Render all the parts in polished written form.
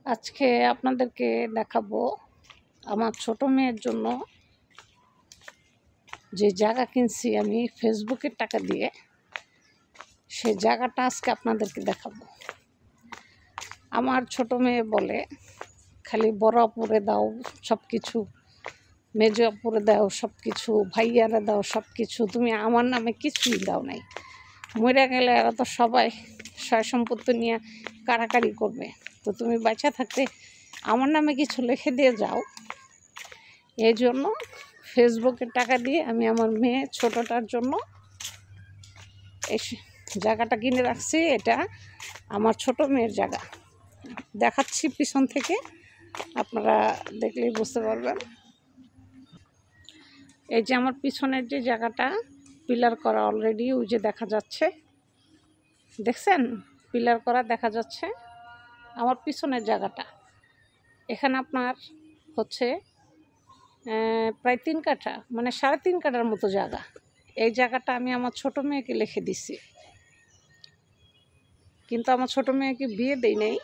আজকে আপনাদেরকে দেখাবো আমার ছোট মেয়ের জন্য যে জায়গা কিনছি আমি ফেসবুকের টাকা দিয়ে, সেই জায়গাটা আজকে আপনাদেরকে দেখাবো। আমার ছোট মেয়ে বলে খালি বড় আপুরে দাও সব কিছু, মেজ আপুরে দাও সব কিছু, ভাইয়ারে দাও সব কিছু, তুমি আমার নামে কিছুই দাও নাই। মরে গেলে এরা তো সবাই সয় সম্পত্তি নিয়ে কাড়াকাড়ি করবে, তো তুমি বাঁচা থাকতে আমার নামে কিছু লিখে দিয়ে যাও। এই জন্য ফেসবুকের টাকা দিয়ে আমি আমার মেয়ে ছোটোটার জন্য এই জায়গাটা কিনে রাখছি। এটা আমার ছোট মেয়ের জায়গা, দেখাচ্ছি পিছন থেকে, আপনারা দেখলেই বুঝতে পারবেন। এই যে আমার পিছনের যে জায়গাটা পিলার করা অলরেডি, ওই যে দেখা যাচ্ছে, দেখছেন পিলার করা দেখা যাচ্ছে আমার পিছনের জায়গাটা। এখানে আপনার হচ্ছে প্রায় 3 কাঠা, মানে 3.5 কাঠার মতো জায়গা। এই জায়গাটা আমি আমার ছোট মেয়েকে লিখে দিছি, কিন্তু আমার ছোট মেয়েকে বিয়ে দেই নাই,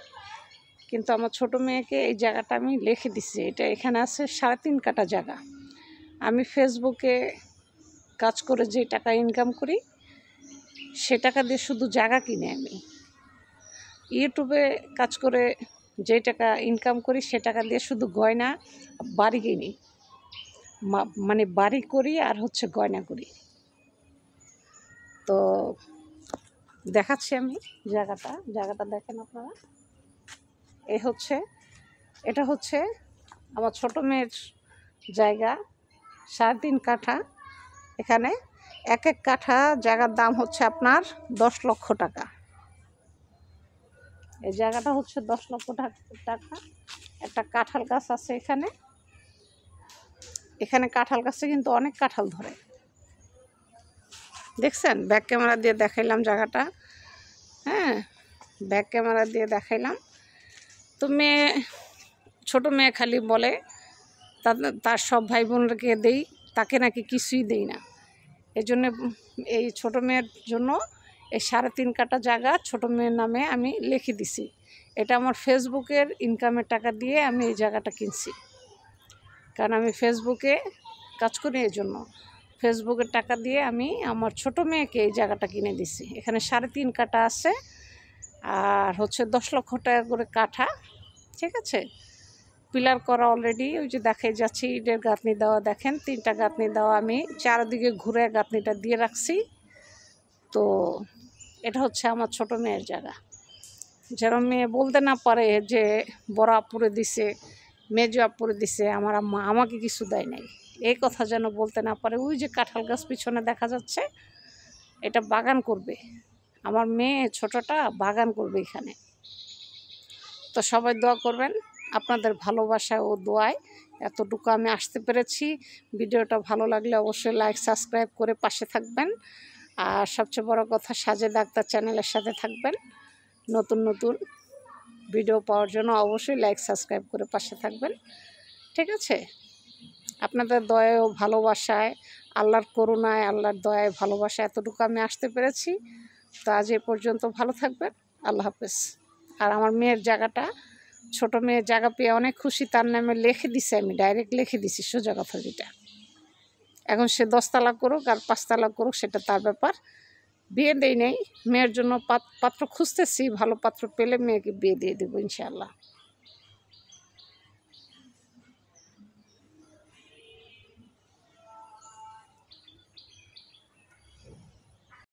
কিন্তু আমার ছোট মেয়েকে এই জায়গাটা আমি লিখে দিছি। এটা এখানে আছে 3.5 কাঠা জায়গা। আমি ফেসবুকে কাজ করে যে টাকা ইনকাম করি সে টাকা দিয়ে শুধু জায়গা কিনে, আমি ইউটিউবে কাজ করে যে টাকা ইনকাম করি সে টাকা দিয়ে শুধু গয়না বাড়ি কিনি, মানে বাড়ি করি আর হচ্ছে গয়না করি। তো দেখাচ্ছি আমি জায়গাটা দেখেন আপনারা। এটা হচ্ছে আমার ছোট মেয়ের জায়গা, 3.5 কাঠা। এখানে এক কাঠা জায়গার দাম হচ্ছে আপনার 10 লক্ষ টাকা। এই জায়গাটা হচ্ছে 10 লক্ষ টাকা। একটা কাঁঠাল গাছ আছে এখানে কাঁঠাল গাছে কিন্তু অনেক কাঁঠাল ধরে, দেখছেন? ব্যাক ক্যামেরা দিয়ে দেখাইলাম জায়গাটা, হ্যাঁ ব্যাক ক্যামেরা দিয়ে দেখাইলাম। তো ছোট মেয়ে খালি বলে তার সব ভাই বোনকে দেই, তাকে নাকি কিছুই দেই না। এই জন্য এই ছোট মেয়ের জন্য এই 3.5 কাঠা জায়গা ছোট মেয়ের নামে আমি লিখে দিছি। এটা আমার ফেসবুকের ইনকামের টাকা দিয়ে আমি এই জায়গাটা কিনছি, কারণ আমি ফেসবুকে কাজ করি। এই জন্য ফেসবুকের টাকা দিয়ে আমি আমার ছোট মেয়েকে এই জায়গাটা কিনে দিছি। এখানে 3.5 কাঠা আছে আর হচ্ছে 10 লক্ষ টাকা করে কাঠা, ঠিক আছে? পিলার করা অলরেডি, ওই যে দেখাই যাচ্ছে ইটের গাঁথনি দেওয়া, দেখেন 3টা গাঁথনি দেওয়া, আমি চারদিকে ঘুরে গাঁথনিটা দিয়ে রাখছি। তো এটা হচ্ছে আমার ছোট মেয়ের জায়গা, যেন মেয়ে বলতে না পারে যে বড় আপুরে দিছে, মেজ আপুরে দিছে, আমার আম্মা আমাকে কিছু দেয় নাই, এই কথা যেন বলতে না পারে। ওই যে কাঁঠাল গাছ পিছনে দেখা যাচ্ছে, এটা বাগান করবে আমার মেয়ে ছোটটা, বাগান করবে এখানে। তো সবাই দোয়া করবেন, আপনাদের ভালোবাসা ও দোয়ায় এতটুকু আমি আসতে পেরেছি। ভিডিওটা ভালো লাগলে অবশ্যই লাইক সাবস্ক্রাইব করে পাশে থাকবেন, আর সবচেয়ে বড় কথা সাজেদা আক্তার চ্যানেলের সাথে থাকবেন। নতুন নতুন ভিডিও পাওয়ার জন্য অবশ্যই লাইক সাবস্ক্রাইব করে পাশে থাকবেন, ঠিক আছে? আপনাদের দয়ায় ও ভালোবাসায়, আল্লাহর করুণায়, আল্লাহর দয়ায় ভালোবাসা এতটুকু আমি আসতে পেরেছি। তো আজ এ পর্যন্ত, ভালো থাকবেন, আল্লাহ হাফেজ। আর আমার মেয়ের জায়গাটা, ছোট মেয়ের জায়গা পেয়ে অনেক খুশি, তার নামে লিখে দিছি, আমি ডাইরেক্ট লিখে দিছি, সোজা কথা যেটা। এখন সে 10 তালাক করুক আর 5 তালাক করুক, সেটা তার ব্যাপার। বিয়ে দেই নেই, মেয়ের জন্য পাত্র খুঁজতেছি, ভালো পাত্র পেলে মেয়েকে বিয়ে দিয়ে দেবো ইনশাআল্লাহ।